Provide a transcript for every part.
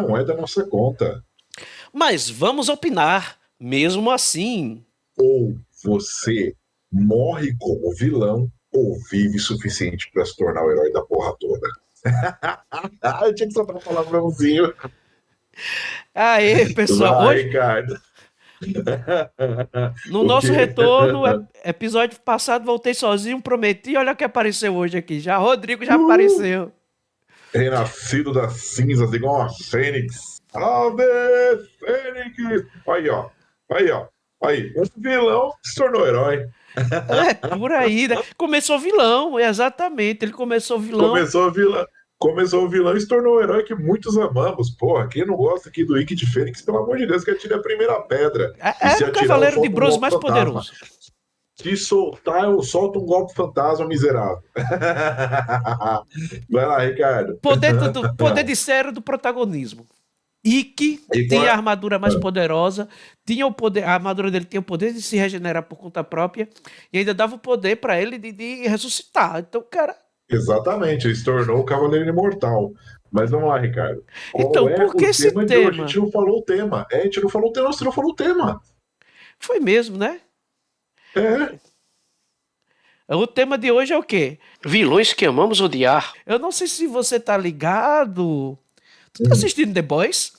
Não é da nossa conta. Mas vamos opinar, mesmo assim. Ou você morre como vilão, ou vive suficiente para se tornar o herói da porra toda. Eu tinha que soltar um palavrãozinho. Aê, pessoal, Vai, hoje, Ricardo. no O nosso quê? retorno, episódio passado, voltei sozinho, prometi, olha o que apareceu hoje aqui. Já Rodrigo já Uh, apareceu. renascido das cinzas, igual uma fênix. Ave Fênix! Aí, ó. Aí, ó. Aí, um vilão se tornou herói. É, por aí, né? Começou vilão, exatamente. Ele começou vilão. Começou a vilã. Começou o vilão e se tornou o herói que muitos amamos. Porra, quem não gosta aqui do Ike de Fênix, pelo amor de Deus, que atire a primeira pedra. E se Era o atirar, eu cavaleiro de solto um bronze golpe mais fantasma. poderoso. Se soltar, eu solto um golpe fantasma miserável. Vai lá, Ricardo. Poder de ser do protagonismo. Ikki E qual tinha é? a armadura mais poderosa, tinha o poder, a armadura dele tinha o poder de se regenerar por conta própria e ainda dava o poder para ele de ressuscitar. Então, cara, Exatamente, ele se tornou o Cavaleiro Imortal. Mas vamos lá, Ricardo. Qual então é por que o esse tema de hoje? A tema? gente não falou o tema. A gente não falou o tema, você não falou o tema. Foi mesmo, né? É, O tema de hoje é o quê? Vilões que amamos odiar. Eu não sei se você tá ligado. Tu tá assistindo The Boys?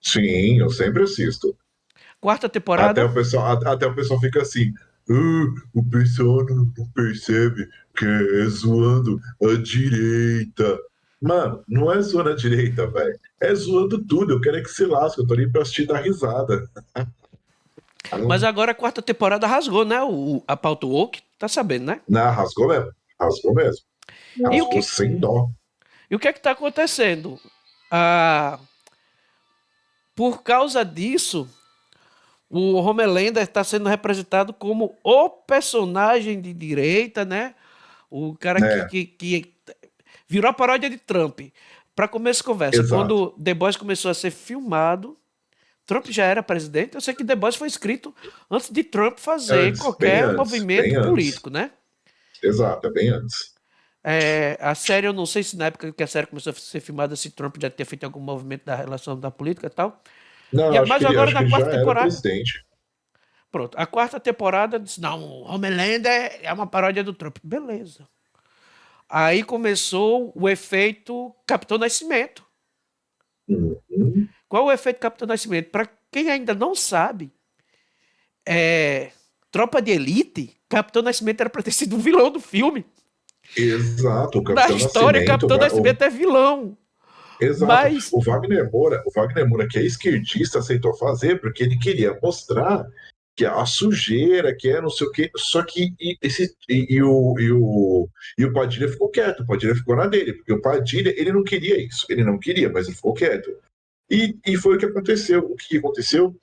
sim, eu sempre assisto. Quarta Até temporada? até o pessoal fica assim. O pessoal não percebe que é zoando a direita. Mano, não é zoando a direita, velho. É zoando tudo. Eu quero é que se lasque. Eu tô ali pra assistir e dar risada. Mas agora a quarta temporada rasgou, né? A pauta woke, tá sabendo, né? Não, rasgou mesmo. Rasgou mesmo. E o Rasgou que, sem dó. e o que é que tá acontecendo? Ah, por causa disso, o Homelander está sendo representado como o personagem de direita, né? O cara É, que virou a paródia de Trump. Para começo de conversa, exato. quando The Boys começou a ser filmado, Trump já era presidente. Eu sei que The Boys foi escrito antes de Trump fazer Antes, bem qualquer antes, bem movimento antes. político, né? Exato, é bem antes. A série, eu não sei se na época que a série começou a ser filmada, se Trump já tinha feito algum movimento da relação da política e tal. Não, Mas agora acho que na ele já quarta era temporada, presidente. pronto, a quarta temporada disse, não, Homelander é uma paródia do Trump. Beleza. Aí começou o efeito Capitão Nascimento. Uhum. Qual é o efeito Capitão Nascimento? Para quem ainda não sabe, Tropa de Elite, Capitão Nascimento era para ter sido um vilão do filme. Exato, o Na Capitão história, Nascimento. Capitão Nascimento é vilão. Exato. Mas O Wagner Moura, que é esquerdista, aceitou fazer porque ele queria mostrar que a sujeira, que é não sei o quê. Só que o Padilha ficou quieto, o Padilha ficou na dele, porque o Padilha, ele não queria isso, ele não queria, mas ele ficou quieto. E foi o que aconteceu. O que aconteceu?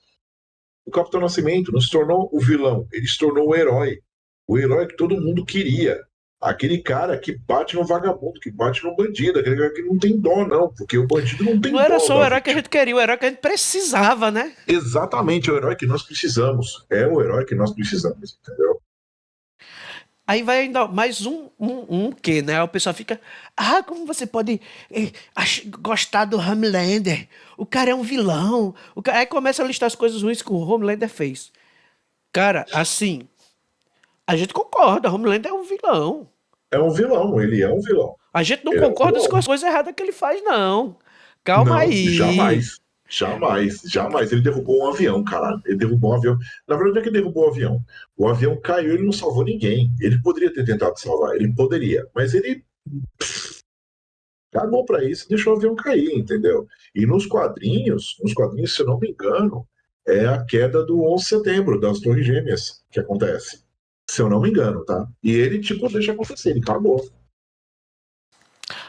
O Capitão Nascimento não se tornou o vilão, ele se tornou o herói. O herói que todo mundo queria. Aquele cara que bate no vagabundo, que bate no bandido, aquele cara que não tem dó, não, porque o bandido não não tem era dó só o da herói que a vítima. gente queria, o herói que a gente precisava, né? Exatamente, é o herói que nós precisamos. É o herói que nós precisamos, entendeu? Aí vai ainda mais um que, né? O pessoal fica, como você pode gostar do Homelander? O cara é um vilão. Aí começa a listar as coisas ruins que o Homelander fez. Cara, assim, a gente concorda, Homelander é um vilão. É um vilão, ele é um vilão. A gente não Ele é um concorda com vilão. as coisas erradas que ele faz, não. Calma Não, aí. jamais. Jamais, jamais. Ele derrubou um avião, cara. Ele derrubou um avião. Na verdade, não é que ele derrubou o avião. O avião caiu e ele não salvou ninguém. Ele poderia ter tentado salvar, ele poderia. Mas ele cagou para isso e deixou o avião cair, entendeu? E nos quadrinhos, se eu não me engano, é a queda do 11 de setembro, das Torres Gêmeas, que acontece. Se eu não me engano, tá? E ele, tipo, deixa acontecer, ele cagou.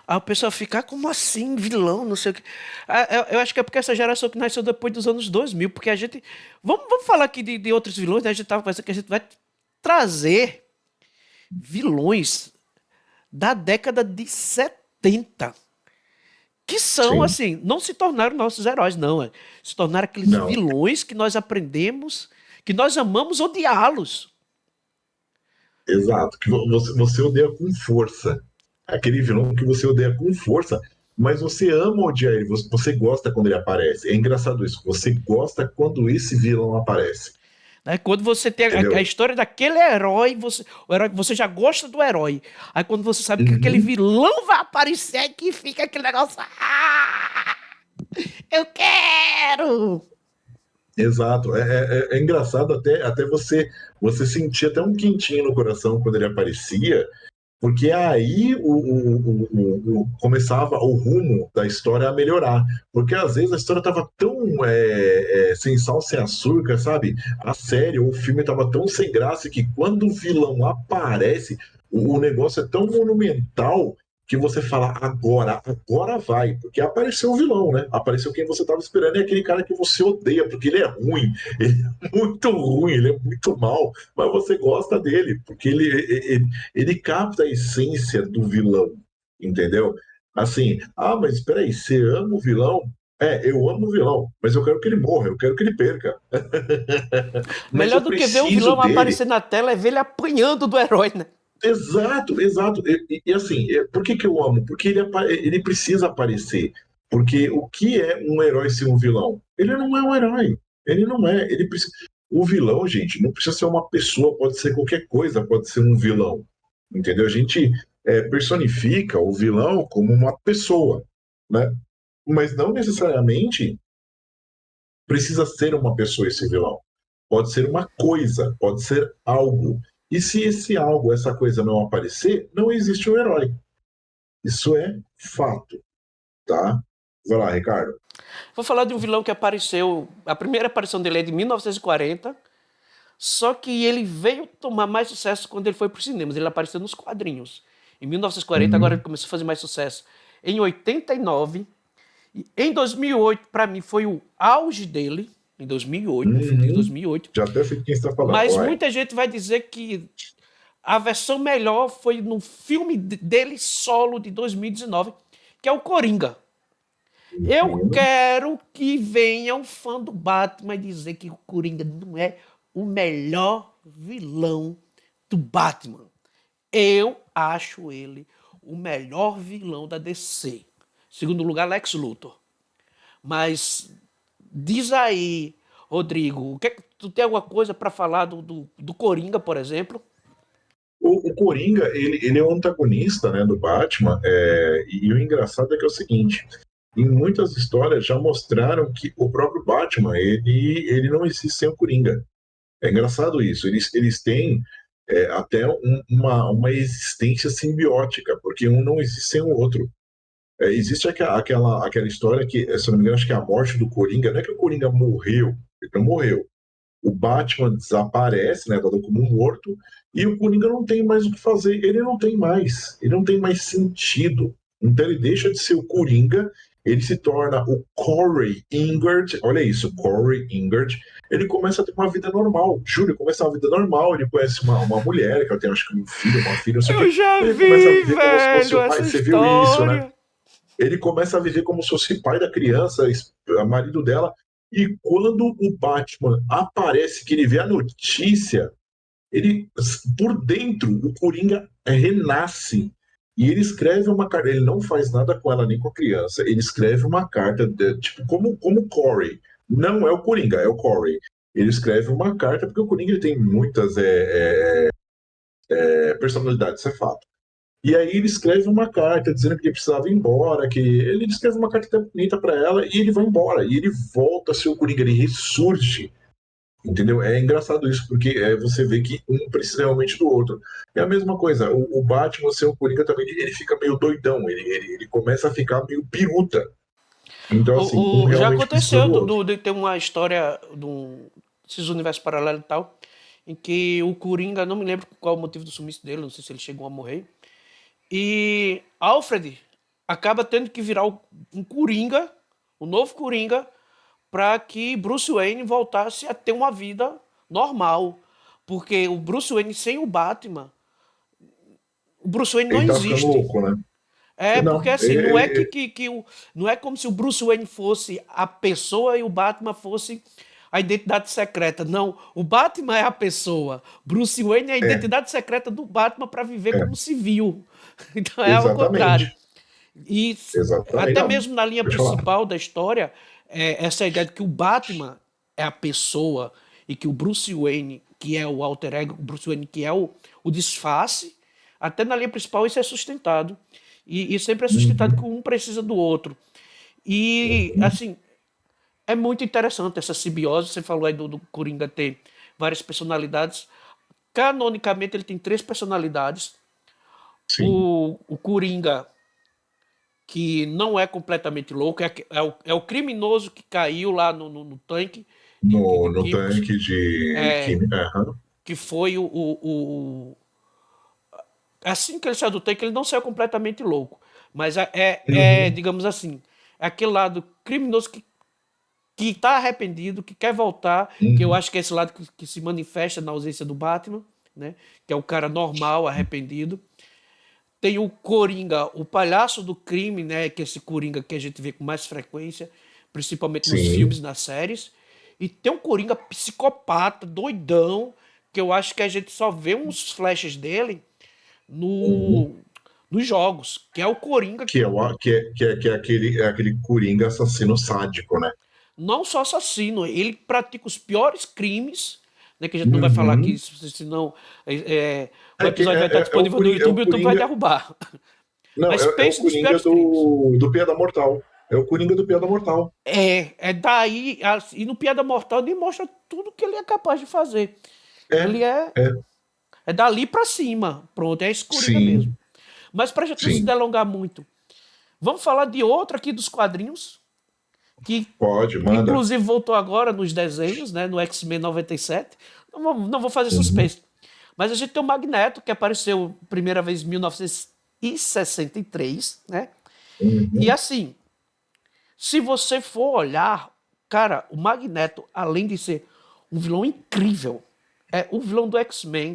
Aí o pessoal fica, como assim, vilão, não sei o quê. Eu acho que é porque essa geração que nasceu depois dos anos 2000, porque a gente... Vamos falar aqui de outros vilões, né? A gente tava pensando que a gente vai trazer vilões da década de 70, que são, Sim, assim, não se tornaram nossos heróis, não. Se tornaram aqueles não, vilões que nós aprendemos, que nós amamos odiá-los. exato. Que você odeia com força. Aquele vilão que você odeia com força. mas você ama odiar ele, você gosta quando ele aparece. É engraçado isso, você gosta quando esse vilão aparece, Né? Quando você tem a entendeu? história daquele herói, o herói, você já gosta do herói. Aí quando você sabe que aquele Uhum. vilão vai aparecer, é que fica aquele negócio. Ah, eu quero! Exato. É engraçado até você sentir até um quentinho no coração quando ele aparecia, porque aí começava o rumo da história a melhorar. Porque às vezes a história estava tão sem sal, sem açúcar, sabe? A série ou o filme estava tão sem graça que quando o vilão aparece, o negócio é tão monumental que você fala, agora vai. Porque apareceu o vilão, né? Apareceu quem você estava esperando, é aquele cara que você odeia, porque ele é ruim, ele é muito ruim, ele é muito mal, mas você gosta dele, porque ele capta a essência do vilão, entendeu? Assim, mas espera aí, você ama o vilão? Eu amo o vilão, mas eu quero que ele morra, eu quero que ele perca. Mas Melhor eu do que ver o preciso vilão dele. aparecer na tela é ver ele apanhando do herói, né? Exato, exato. E assim, por que que eu amo? Porque ele precisa aparecer. Porque o que é um herói sem um vilão? Ele não é um herói. Ele não é. O vilão, gente, não precisa ser uma pessoa, pode ser qualquer coisa, pode ser um vilão. Entendeu? A gente personifica o vilão como uma pessoa, né? Mas não necessariamente precisa ser uma pessoa esse vilão. Pode ser uma coisa, pode ser algo. E se esse algo, essa coisa não aparecer, não existe um herói. Isso é fato, tá? Vai lá, Ricardo. Vou falar de um vilão que apareceu. A primeira aparição dele é de 1940. Só que ele veio tomar mais sucesso quando ele foi para os cinemas. Ele apareceu nos quadrinhos. Em 1940, agora ele Uhum, começou a fazer mais sucesso. Em 89, e em 2008, para mim, foi o auge dele. Em 2008, no filme de uhum. 2008. Já até sei de quem está falando, Mas vai. muita gente vai dizer que a versão melhor foi no filme dele solo de 2019, que é o Coringa. Eu Uhum. quero que venha um fã do Batman dizer que o Coringa não é o melhor vilão do Batman. Eu acho ele o melhor vilão da DC. Segundo lugar, Lex Luthor. Mas diz aí, Rodrigo, tu tem alguma coisa para falar do Coringa, por exemplo? O Coringa, ele é o antagonista, né, do Batman, e o engraçado é que é o seguinte, em muitas histórias já mostraram que o próprio Batman, ele não existe sem o Coringa. É engraçado isso. Eles têm até uma existência simbiótica, porque um não existe sem o outro. Existe aquela história que, se eu não me engano, acho que é a morte do Coringa. Não é que o Coringa morreu, ele não morreu. O Batman desaparece, né, dado como morto, e o Coringa não tem mais o que fazer. Ele não tem mais sentido. Então ele deixa de ser o Coringa, ele se torna o Corey Ingard. Olha isso, Corey Ingard. Ele começa a ter uma vida normal. Júlio começa uma vida normal. Ele conhece uma mulher, que ela tem acho que um filho, uma filha, não sei o Eu quê. já Ele começa a vi, viver como se fosse velho, o pai. essa Você viu isso, né? história. Ele começa a viver como se fosse pai da criança, marido dela. E quando o Batman aparece, que ele vê a notícia, ele, por dentro, o Coringa renasce. E ele escreve uma carta. Ele não faz nada com ela nem com a criança. Ele escreve uma carta, tipo, como Corey. Não é o Coringa, é o Corey. Ele escreve uma carta, porque o Coringa ele tem muitas personalidades, isso é fato. E aí ele escreve uma carta dizendo que ele precisava ir embora, que ele escreve uma carta até bonita para ela e ele vai embora. E ele volta a ser o Coringa, ele ressurge. Entendeu? É engraçado isso, porque você vê que um precisa realmente do outro. É a mesma coisa, o Batman, seu Coringa também, ele fica meio doidão, ele começa a ficar meio biruta. Então, assim, um Já realmente precisa aconteceu do outro. de ter uma história desses universos paralelos e tal, em que o Coringa, não me lembro qual o motivo do sumiço dele, não sei se ele chegou a morrer, e Alfred acaba tendo que virar um Coringa, um novo Coringa, para que Bruce Wayne voltasse a ter uma vida normal. Porque o Bruce Wayne sem o Batman, o Bruce Wayne não Ele tá ficando existe. louco, né? É, porque Não, assim, não é não é como se o Bruce Wayne fosse a pessoa e o Batman fosse a identidade secreta. Não, o Batman é a pessoa. Bruce Wayne é a é, identidade secreta do Batman para viver é, como civil. Então é ao contrário. exatamente. E Exatamente. até Não, mesmo na linha pode falar. principal da história, essa ideia de que o Batman é a pessoa e que o Bruce Wayne, que é o alter ego, o Bruce Wayne, que é o disfarce, até na linha principal isso é sustentado. E sempre é sustentado que Uhum, um precisa do outro. E, uhum. assim, é muito interessante essa simbiose. Você falou aí do Coringa ter várias personalidades. Canonicamente, ele tem três personalidades. Sim. O Coringa, que não é completamente louco, é o criminoso que caiu lá no tanque de No químicos, tanque de é, química. Aham. que foi assim que ele saiu do tanque, ele não saiu completamente louco. Mas Uhum. digamos assim, é aquele lado criminoso que está arrependido, que quer voltar, que eu Uhum. acho que é esse lado que se manifesta na ausência do Batman, né? Que é o cara normal, arrependido. Tem o Coringa, o palhaço do crime, né? Que é esse Coringa que a gente vê com mais frequência, principalmente nos filmes Sim. e nas séries. E tem um Coringa psicopata, doidão, que eu acho que a gente só vê uns flashes dele Uhum. no, nos jogos, que é o Coringa Que que é, é aquele Coringa assassino sádico, né? não só assassino, ele pratica os piores crimes, né, que a gente não vai falar aqui, Uhum. senão o É, episódio vai estar disponível no É YouTube o e o YouTube vai Coringa. derrubar. Não, Mas é o pense nos Coringa piores crimes. do Piada Mortal. É o Coringa do Piada Mortal. É daí, e no Piada Mortal ele mostra tudo que ele é capaz de fazer. É, Ele é. é dali pra cima, pronto, é esse Coringa mesmo. Sim, Mas pra gente não se sim. delongar muito, vamos falar de outro aqui dos quadrinhos, que Pode, manda. inclusive voltou agora nos desenhos, né, no X-Men 97. Não vou fazer Uhum. suspense. Mas a gente tem o Magneto, que apareceu primeira vez em 1963, né? E Uhum. assim, se você for olhar, cara, o Magneto, além de ser um vilão incrível, é o vilão do X-Men.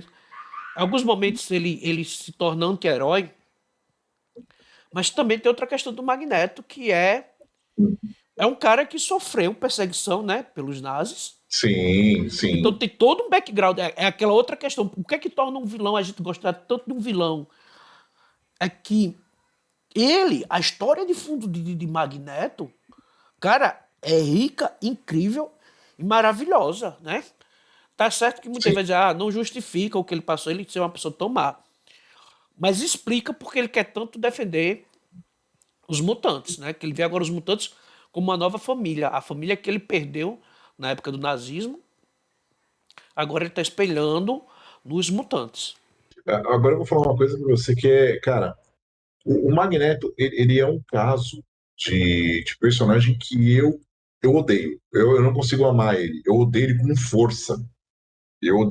Em alguns momentos ele se torna anti-herói, mas também tem outra questão do Magneto, que é um cara que sofreu perseguição, né, pelos nazis. Sim, Então sim. tem todo um background. É aquela outra questão. O que é que torna um vilão a gente gostar tanto de um vilão? É que a história de fundo de Magneto, cara, é rica, incrível e maravilhosa, né? Tá certo que muitas Sim. vezes não justifica o que ele passou, ele ser uma pessoa tão má. Mas explica porque ele quer tanto defender os mutantes, né? Que ele vê agora os mutantes como uma nova família. A família que ele perdeu na época do nazismo, agora ele está espelhando nos mutantes. Agora eu vou falar uma coisa pra você que é, cara, o Magneto, ele é um caso de personagem que eu odeio. Eu não consigo amar ele. Eu odeio ele com força.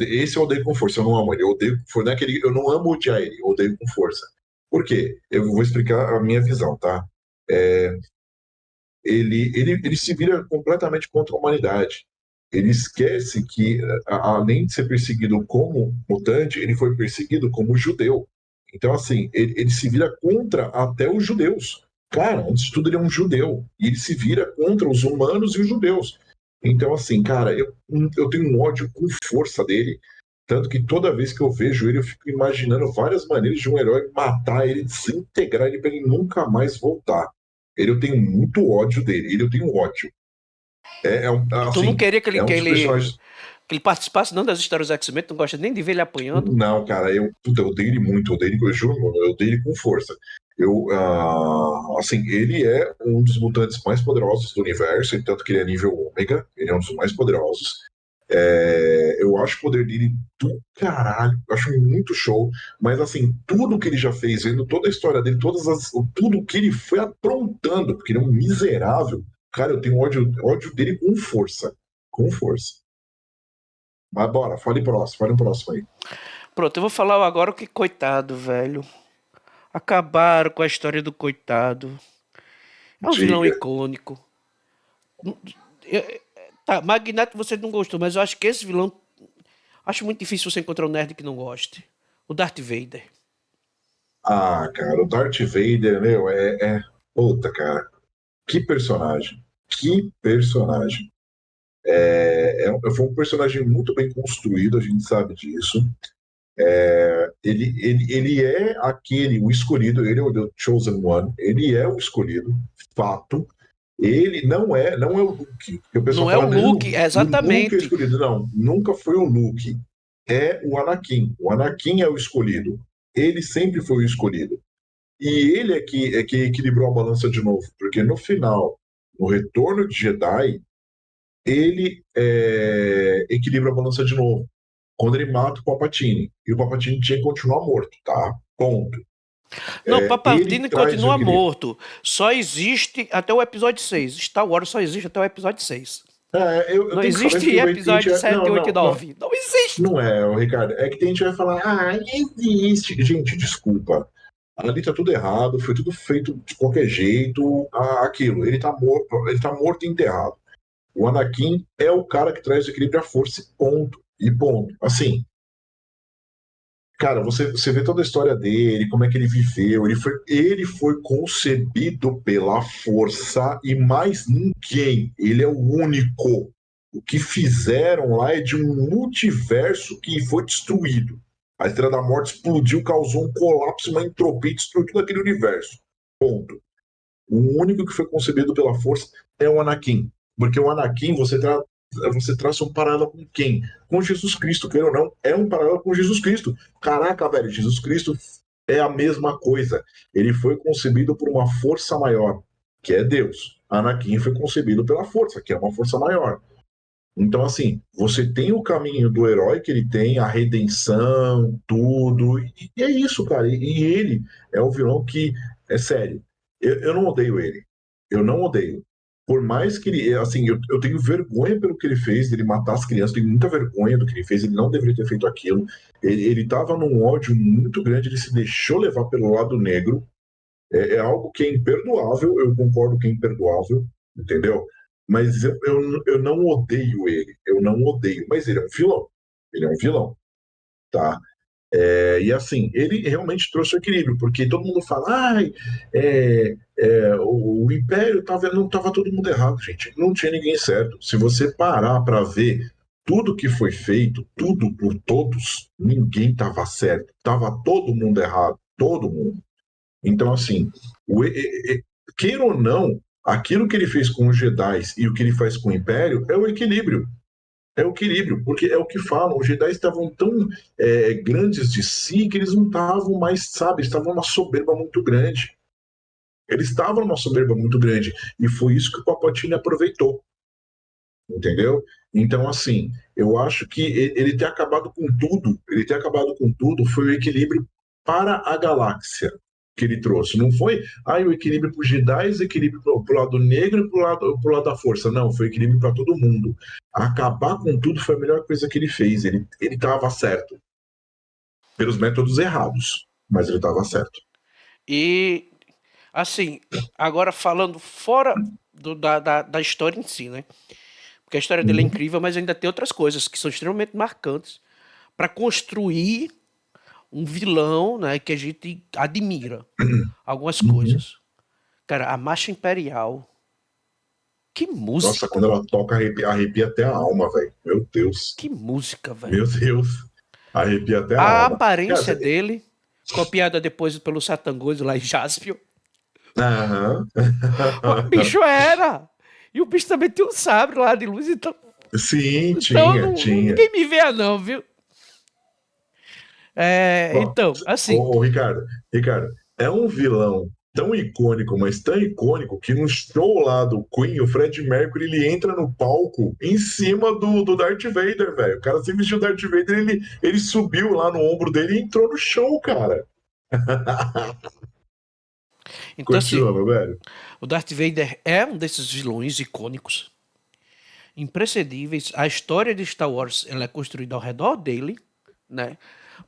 Esse eu odeio com força, eu não amo ele. Eu odeio com força. Não é que eu não amo odiar ele, eu odeio com força. Por quê? Eu vou explicar a minha visão, tá? É, ele se vira completamente contra a humanidade. Ele esquece que, além de ser perseguido como mutante, ele foi perseguido como judeu. Então, assim, ele se vira contra até os judeus. Cara, antes de tudo, ele é um judeu. E ele se vira contra os humanos e os judeus. Então, assim, cara, eu tenho um ódio com força dele. Tanto que toda vez que eu vejo ele, eu fico imaginando várias maneiras de um herói matar ele, desintegrar ele para ele nunca mais voltar. Ele, eu tenho muito ódio dele. Ele, eu tenho ódio. E tu não queria É um dos personagens. que ele participasse não das histórias do X-Men, tu não gosta nem de ver ele apanhando. Não, cara, puta, eu odeio ele muito, eu odeio ele, eu juro, eu odeio ele com força. Assim, ele é um dos mutantes mais poderosos do universo, e tanto que ele é nível ômega, ele é um dos mais poderosos. Eu acho o poder dele do caralho, eu acho muito show, mas assim, tudo que ele já fez, vendo toda a história dele, tudo que ele foi aprontando, porque ele é um miserável, cara, eu tenho ódio dele com força, com força. Mas bora, fale próximo aí. Pronto, eu vou falar agora o que coitado, velho. Acabaram com a história do coitado. É um vilão Diga. icônico. Tá, Magneto você não gostou, mas eu acho que esse vilão. Acho muito difícil você encontrar um nerd que não goste. O Darth Vader. Ah, cara, o Darth Vader, meu, Puta, cara. Que personagem. Que personagem. Foi um personagem muito bem construído, a gente sabe disso. Ele é o escolhido, ele é o The Chosen One, ele é o escolhido, fato. Ele não é o Luke. O pessoal Não é o fala, não, Luke, o Luke é o exatamente. escolhido. Não, nunca foi o Luke. É o Anakin. O Anakin é o escolhido. Ele sempre foi o escolhido. E ele é que equilibrou a balança de novo, porque no final, no Retorno de Jedi, ele equilibra a balança de novo. Quando ele mata o Palpatine. E o Palpatine tinha que continuar morto, tá? Ponto. Não, Ele Palpatine traz o continua equilíbrio. morto. Só existe até o episódio 6. Star Wars só existe até o episódio 6. Eu Não tenho que falar isso existe porque tem gente. episódio 7, Não, 8 e não, não. 9. Não existe. Não é, Ricardo. É que tem gente que vai falar, existe. Gente, desculpa. Ali tá tudo errado, foi tudo feito de qualquer jeito. Aquilo, ele tá morto e enterrado. O Anakin é o cara que traz o equilíbrio à força, ponto. E ponto. Assim, cara, você vê toda a história dele, como é que ele viveu. Ele foi concebido pela força e mais ninguém. Ele é o único. O que fizeram lá é de um multiverso que foi destruído. A Estrela da Morte explodiu, causou um colapso, uma entropia, destruiu todo aquele universo. Ponto. O único que foi concebido pela força é o Anakin. Porque o Anakin, você traça um paralelo com quem? Com Jesus Cristo, queira ou não, é um paralelo com Jesus Cristo. Caraca, velho, Jesus Cristo é a mesma coisa. Ele foi concebido por uma força maior, que é Deus. Anakin foi concebido pela força, que é uma força maior. Então, assim, você tem o caminho do herói que ele tem, a redenção, tudo, e é isso, cara. E ele é o vilão que, é sério, eu não odeio ele. Eu não odeio. Por mais que ele, assim, eu tenho vergonha pelo que ele fez, dele matar as crianças, tenho muita vergonha do que ele fez, ele não deveria ter feito aquilo. Ele tava num ódio muito grande, ele se deixou levar pelo lado negro. É algo que é imperdoável, eu concordo que é imperdoável, entendeu? Mas eu não odeio ele, eu não odeio, mas ele é um vilão, ele é um vilão, tá? E assim, ele realmente trouxe o equilíbrio, porque todo mundo fala, ai, o Império não estava todo mundo errado, gente, não tinha ninguém certo. Se você parar para ver tudo que foi feito, tudo por todos, ninguém estava certo, estava todo mundo errado, todo mundo. Então, assim, queira ou não, aquilo que ele fez com os Jedi e o que ele faz com o Império é o equilíbrio. É o equilíbrio, porque é o que falam. Os Jedi estavam tão grandes de si que eles não estavam mais, sabe, estavam numa soberba muito grande. Eles estavam numa soberba muito grande. E foi isso que o Palpatine aproveitou. Entendeu? Então, assim, eu acho que ele ter acabado com tudo, ele ter acabado com tudo foi o equilíbrio para a galáxia que ele trouxe. Não foi o equilíbrio para os Jedi, o equilíbrio para o lado negro e para o lado da força. Não, foi equilíbrio para todo mundo. Acabar com tudo foi a melhor coisa que ele fez. Ele estava certo, pelos métodos errados, mas ele estava certo. E, assim, agora falando fora da história em si, né? Porque a história dele é Uhum, incrível, mas ainda tem outras coisas que são extremamente marcantes para construir um vilão, né, que a gente admira. Algumas uhum. coisas. Cara, a Marcha Imperial. Que Nossa, música! quando ela toca, arrepia até a alma, velho. Meu Deus. Que música, Meu velho. Deus. Arrepia até a A alma. aparência Cara, dele, copiada depois pelo Satangoso lá em Jaspion. aham. O bicho era! E o bicho também tem um sabre lá de luz, então. Sim, Então tinha, tinha. ninguém me vê, não, viu? Ó, Então, assim. Ricardo, é um vilão tão icônico, mas tão icônico, que no show lá do Queen, o Fred Mercury, ele entra no palco em cima do Darth Vader, velho. O cara se vestiu o Darth Vader, ele subiu lá no ombro dele e entrou no show, cara. Então, assim, Continua, meu velho. o Darth Vader é um desses vilões icônicos, imprescindíveis. A história de Star Wars ela é construída ao redor dele, né?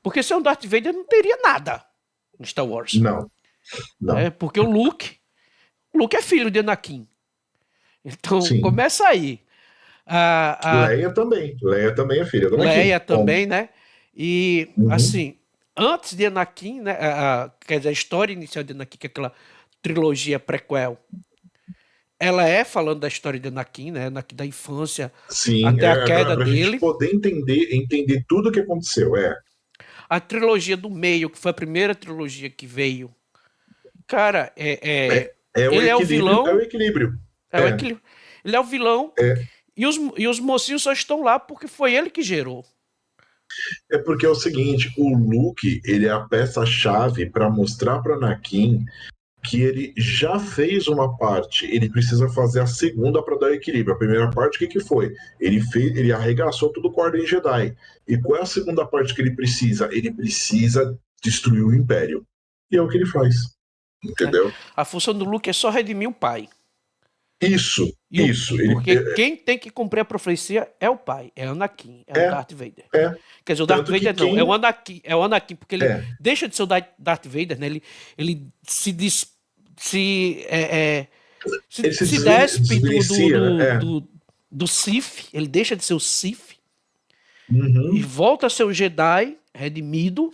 Porque sem o Darth Vader não teria nada em Star Wars. Não, Né? não. Porque o Luke é filho de Anakin. Então, Sim. começa aí. A Leia também. Leia também é filha do Anakin. Leia Ponto. também, né? E, Uhum. assim, antes de Anakin, né? Quer dizer, a história inicial de Anakin, que é aquela trilogia prequel, ela é falando da história de Anakin, né? Anakin da infância Sim, até a pra, queda pra gente dele. poder entender tudo o que aconteceu. a trilogia do meio, que foi a primeira trilogia que veio. Cara, ele é o É o vilão. equilíbrio. É o equilíbrio. Ele é o vilão. É, E os mocinhos só estão lá porque foi ele que gerou. é porque é o seguinte, o Luke, ele é a peça-chave para mostrar para Anakin que ele já fez uma parte, ele precisa fazer a segunda para dar equilíbrio. A primeira parte, o que foi? Ele arregaçou tudo com a Ordem Jedi. E qual é a segunda parte que ele precisa? Ele precisa destruir o Império. E é o que ele faz. Entendeu? A função do Luke é só redimir o pai. Isso. Porque quem tem que cumprir a profecia é o pai, é Anakin, é o Darth Vader. Quer dizer, o Darth Vader não, é o Anakin, porque ele deixa de ser o Darth Vader, né? Ele se despe do Sith, ele deixa de ser o Sith e volta a ser o Jedi redimido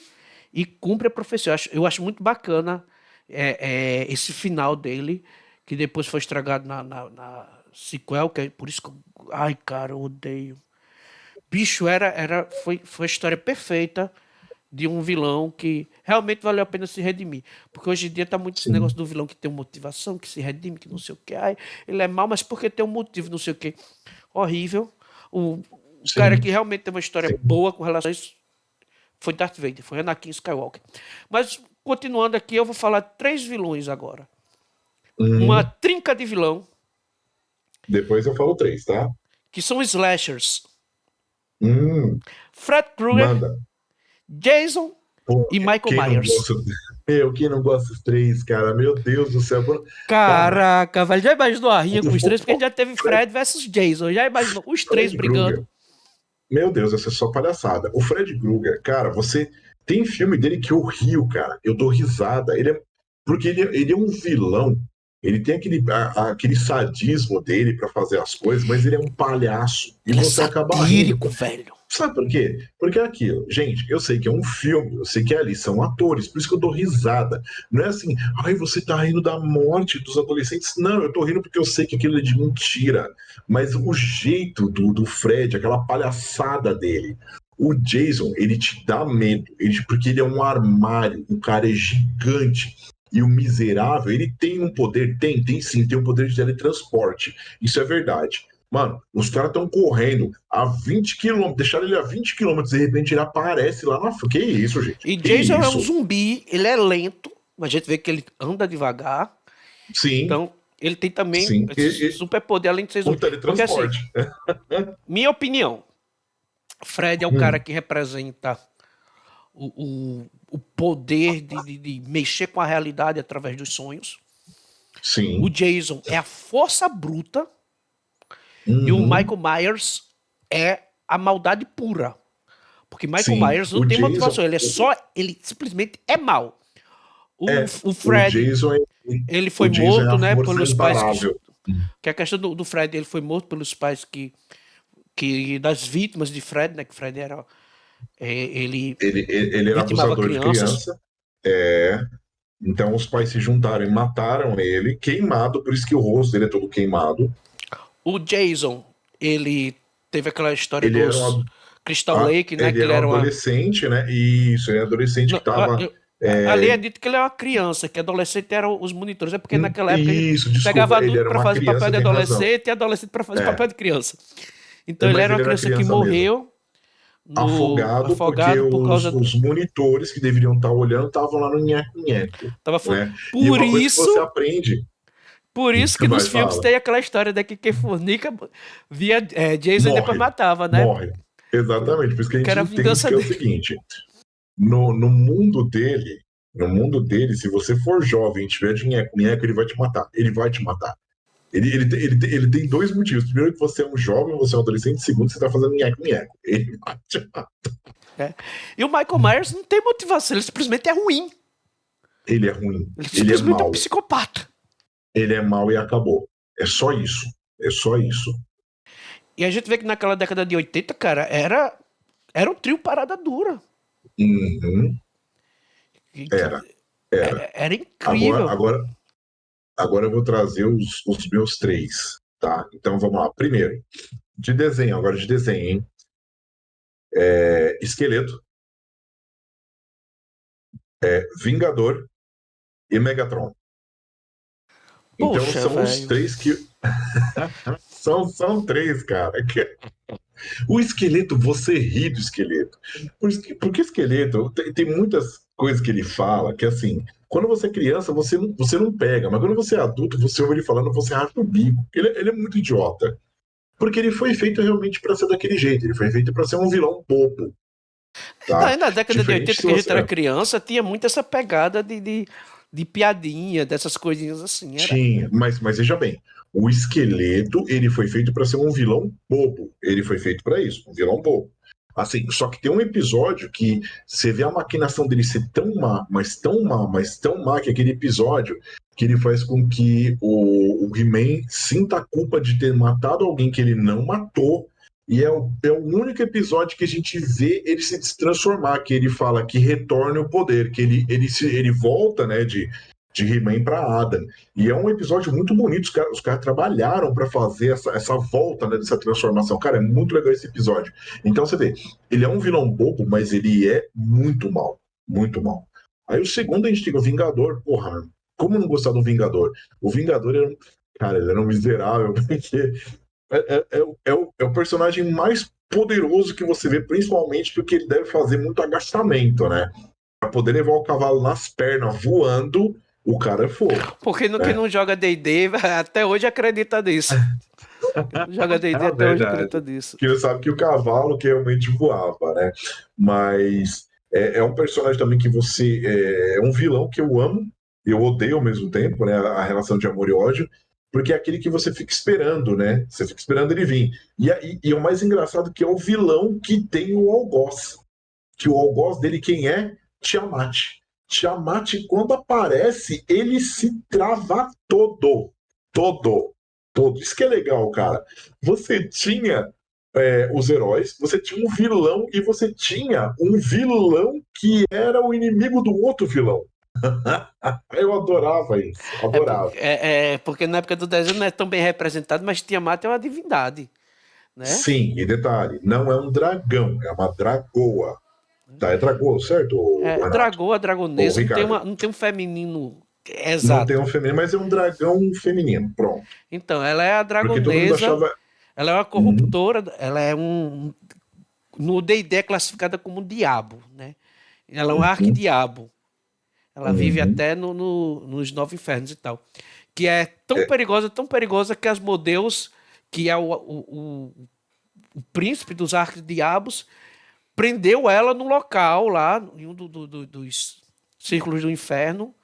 e cumpre a profecia. Eu acho muito bacana esse final dele, que depois foi estragado na sequel, que é por isso que ai, cara, eu odeio. Bicho, foi a história perfeita de um vilão que realmente valeu a pena se redimir. Porque hoje em dia tá muito esse negócio do vilão que tem uma motivação, que se redime, que não sei o que. Ai, ele é mau, mas porque tem um motivo, não sei o que. Horrível. O cara que realmente tem uma história boa com relação a isso foi Darth Vader, foi Anakin Skywalker. Mas, continuando aqui, eu vou falar 3 vilões agora. Uma trinca de vilão. Depois eu falo 3, tá? Que são slashers. Fred Krueger, Manda. Jason e Michael Myers. Quem não gosta dos 3, cara? Meu Deus do céu. Caraca, velho. Já imaginou a rinha com os 3? Porque a gente já teve Fred versus Jason. Já imaginou os 3 brigando? Krueger. Meu Deus, essa é só palhaçada. O Fred Krueger, cara, você tem filme dele que eu rio, cara. Eu dou risada. Porque ele é um vilão. Ele tem aquele sadismo dele pra fazer as coisas, mas ele é um palhaço. E ele você é acaba satírico, rindo. velho. Sabe por quê? Porque é aquilo. Gente, eu sei que é um filme, eu sei que ali são atores, por isso que eu dou risada. Não é assim, ai, você tá rindo da morte dos adolescentes. Não, eu tô rindo porque eu sei que aquilo é de mentira. Mas o jeito do Fred, aquela palhaçada dele. O Jason, ele te dá medo, porque ele é um armário, o cara é gigante. E o miserável, ele tem um poder, tem sim, tem um poder de teletransporte. Isso é verdade. Mano, os caras estão correndo a 20 km, deixaram ele a 20 km, de repente ele aparece lá na frente. Que isso, gente? E Jason é um zumbi, ele é lento, mas a gente vê que ele anda devagar. Sim. Então, ele tem também super poder, além de ser zumbi. Porque assim, minha opinião, Fred é o cara que representa o poder de mexer com a realidade através dos sonhos. Sim. O Jason é a força bruta. E o Michael Myers é a maldade pura. Porque Michael Myers não tem motivação. Ele simplesmente é mau. O Fred, ele foi morto, né, pelos pais que a questão do Fred, ele foi morto pelos pais que das vítimas de Fred, né, que Fred era ele era abusador de criança. Então os pais se juntaram e mataram ele, queimado, por isso que o rosto dele é todo queimado. O Jason, ele teve aquela história dos Crystal Lake, né? Ele era um adolescente, né? Isso, ele era adolescente que tava... Ali é dito que ele é uma criança, que adolescente eram os monitores. É porque naquela época pegava adulto para fazer papel de adolescente e adolescente para fazer papel de criança. Então ele era uma criança que morreu afogado porque os monitores que deveriam estar olhando estavam lá no nheco-nheco. Né? E uma coisa que você aprende... Por isso que nos filmes tem aquela história de que quem fornica via Jason e depois matava, né? Morre. Exatamente. Por isso que a gente entende que é o seguinte. No mundo dele, se você for jovem e tiver dinheiro, ele vai te matar. Ele vai te matar. Ele tem 2 motivos. Primeiro, que você é um jovem, você é um adolescente. Segundo, você tá fazendo nheco-nheco. Ele vai te matar. E o Michael Myers não tem motivação. Ele simplesmente é ruim. Ele é ruim. Ele simplesmente é um psicopata. Ele é mau e acabou. É só isso. É só isso. E a gente vê que naquela década de 80, cara, era um trio parada dura. Era incrível. Agora eu vou trazer os meus 3, tá? Então vamos lá. Primeiro, de desenho, hein? Esqueleto. Vingador e Megatron. Então Poxa, são os velho. três que. São três, cara. O esqueleto, você ri do esqueleto. Porque esqueleto, tem muitas coisas que ele fala que, assim, quando você é criança, você não pega, mas quando você é adulto, você ouve ele falando, você racha o bico. Ele é muito idiota. Porque ele foi feito realmente para ser daquele jeito. Ele foi feito para ser um vilão bobo, tá? Na década de Diferente 80 se que a gente você. era criança, tinha muito essa pegada de piadinha, dessas coisinhas assim. Era. Tinha, mas veja bem, o esqueleto ele foi feito para ser um vilão bobo. Ele foi feito para isso, um vilão bobo. Assim, só que tem um episódio que você vê a maquinação dele ser tão má, mas tão má que aquele episódio que ele faz com que o He-Man sinta a culpa de ter matado alguém que ele não matou. E é o único episódio que a gente vê ele se transformar, que ele fala que retorne o poder, que ele volta, né, de He-Man para Adam. E é um episódio muito bonito. Os caras trabalharam para fazer essa volta, né, dessa transformação. Cara, é muito legal esse episódio. Então você vê, ele é um vilão bobo, mas ele é muito mal. Muito mal. Aí o segundo a gente tem o Vingador. Porra, como não gostar do Vingador? O Vingador era. Cara, ele era um miserável, porque é o personagem mais poderoso que você vê, principalmente porque ele deve fazer muito agachamento, né? Para poder levar o cavalo nas pernas voando, o cara é fogo, Porque quem né? não joga D&D até hoje acredita nisso. Quem não joga É D&D a até hoje verdade. acredita nisso. Que eu sabe que o cavalo que realmente voava, né? Mas é um personagem também que você. É um vilão que eu amo e eu odeio ao mesmo tempo, né? A relação de amor e ódio, porque é aquele que você fica esperando, né? Você fica esperando ele vir. E o mais engraçado que é o vilão que tem o algoz. Que o algoz dele, quem é? Tiamat. Tiamat, quando aparece, ele se trava todo. Todo. Todo. Isso que é legal, cara. Você tinha os heróis, você tinha um vilão e você tinha um vilão que era o inimigo do outro vilão. Eu adorava isso. Adorava. Porque na época do desenho não é tão bem representado, mas Tiamat é uma divindade, né? Sim, e detalhe, não é um dragão, é uma dragoa. Tá, é dragoa, certo, Renato? Dragoa, Ô, dragonesa, Ricardo. não tem um feminino Não tem exato. um feminino, mas é um dragão feminino. Pronto. Então, ela é a Porque todo mundo dragonesa, achava. ela é uma Uhum, corruptora, ela é no D&D é classificada como um diabo, né? Ela é um uhum, arquidiabo. Ela vive uhum. até nos nove infernos e tal. Que é É, tão perigosa que Asmodeus, que é o príncipe dos arquidiabos, prendeu ela no local lá, em um dos círculos do inferno,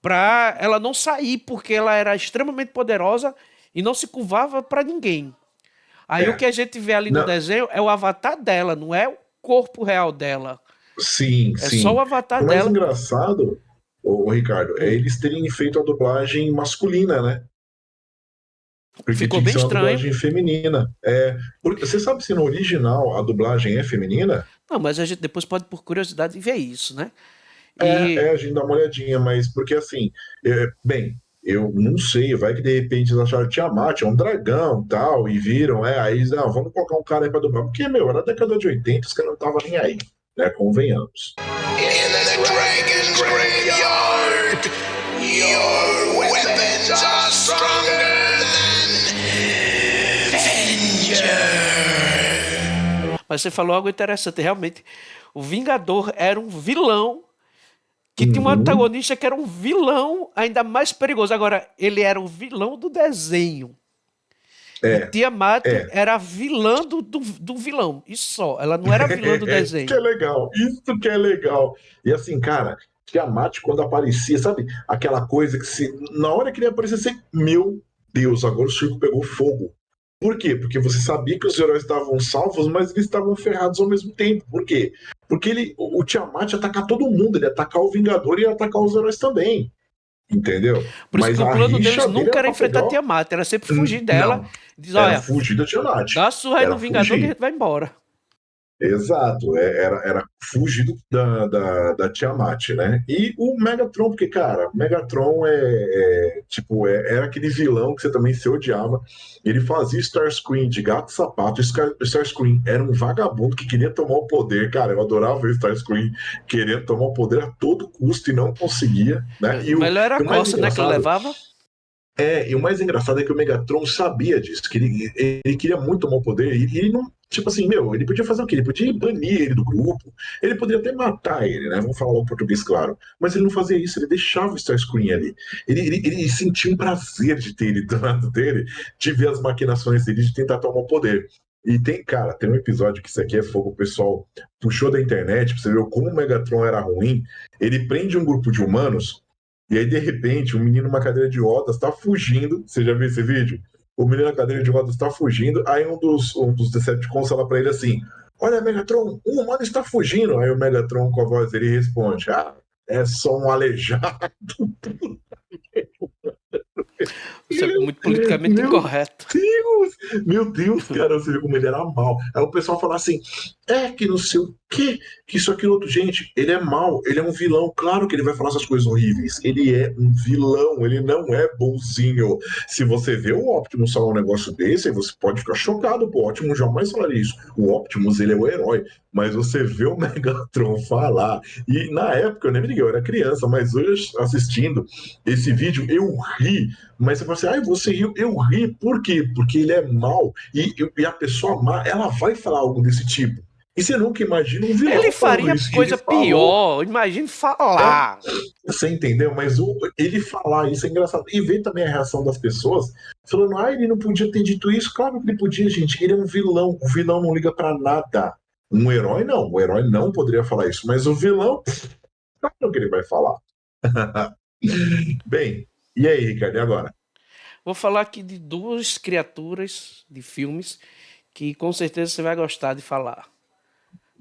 para ela não sair, porque ela era extremamente poderosa e não se curvava para ninguém. Aí o que é. a gente vê ali no Não, desenho é o avatar dela, não é o corpo real dela. sim, É só o sim. avatar O mais dela. engraçado, ô, Ricardo, é Hum, eles terem feito a dublagem masculina, né? Porque ficou tinha que bem ser uma estranho. dublagem feminina. Você sabe se no original a dublagem é feminina? Não, mas a gente depois pode, por curiosidade, ver isso, né? E A gente dá uma olhadinha, mas porque assim, bem, eu não sei, vai que de repente eles acharam Tiamat, é um dragão tal, e viram, aí eles, vamos colocar um cara aí pra dublar. Porque, meu, na década de 80 os caras não estavam nem aí, né? Convenhamos. In the dragon's graveyard, your weapons are stronger than mas você falou algo interessante, realmente. O Vingador era um vilão que tinha um Uhum. antagonista que era um vilão ainda mais perigoso. Agora, ele era o vilão do desenho. E É, Tiamat é. era a vilã do vilão. Isso só. Ela não era a vilã do Isso que é desenho. legal, isso que é legal. E assim, cara, Tiamat quando aparecia, sabe? Aquela coisa que se, na hora que ele aparecia, você, meu Deus, agora o circo pegou fogo. Por quê? Porque você sabia que os heróis estavam salvos, mas eles estavam ferrados ao mesmo tempo. Por quê? Porque o Tiamat ia atacar todo mundo, ele ia atacar o Vingador e ia atacar os heróis também. Entendeu? Por isso que Mas o a plano deles rixa dele nunca era era pra enfrentar pegar. Tiamat, era sempre fugir dela. Não, Diz, era olha, fugir da Tiamat. dá surra aí no Era Vingador que a fugir. gente vai embora. Exato, era fugir da Tiamat, né? E o Megatron, porque, cara, o Megatron tipo, era aquele vilão que você também se odiava. Ele fazia Starscream de gato e sapato. Starscream era um vagabundo que queria tomar o poder, cara. Eu adorava ver Starscream querendo tomar o poder a todo custo e não conseguia, né? O melhor era E a o mais costa, né, que ele engraçado levava. e o mais engraçado é que o Megatron sabia disso, que ele queria muito tomar o poder, e ele não, tipo assim, meu, ele podia fazer o quê? Ele podia banir ele do grupo, ele poderia até matar ele, né? Vamos falar o português claro. Mas ele não fazia isso, ele deixava o Starscream ali. Ele sentia um prazer de ter ele do lado dele, de ver as maquinações dele, de tentar tomar o poder. E tem, cara, tem um episódio que isso aqui é fogo, o pessoal puxou da internet, pra você ver como o Megatron era ruim. Ele prende um grupo de humanos e aí, de repente, um menino numa cadeira de rodas está fugindo. Você já viu esse vídeo? O menino na cadeira de rodas está fugindo. Aí um dos Decepticons fala para ele assim: Olha, Megatron, um humano está fugindo. Aí o Megatron, com a voz dele, responde: Ah, é só um aleijado. Isso é muito politicamente Meu incorreto. Deus! Meu Deus, cara, você viu como ele era mal. Aí o pessoal fala assim: que não sei o quê, que isso, aquilo, outro. Gente, ele é mal, ele é um vilão. Claro que ele vai falar essas coisas horríveis. Ele é um vilão, ele não é bonzinho. Se você vê o Optimus falar um negócio desse, aí você pode ficar chocado, pô. O Optimus jamais falaria isso. O Optimus, ele é o herói. Mas você vê o Megatron falar. E na época, eu nem me liguei, eu era criança, mas hoje assistindo esse vídeo, eu ri. Mas você fala assim, você riu, eu ri, por quê? Porque ele é mau, e a pessoa má, ela vai falar algo desse tipo. E você nunca imagina um Ele vilão falando faria isso. E ele coisa falou, pior, imagine falar. você entendeu? Mas ele falar isso é engraçado. E ver também a reação das pessoas, falando, ele não podia ter dito isso. Claro que ele podia, gente. Ele é um vilão. O vilão não liga pra nada. Um herói não. O herói não poderia falar isso. Mas o vilão, claro que ele vai falar. Bem, e aí, Ricardo, e agora? Vou falar aqui de duas criaturas de filmes que com certeza você vai gostar de falar.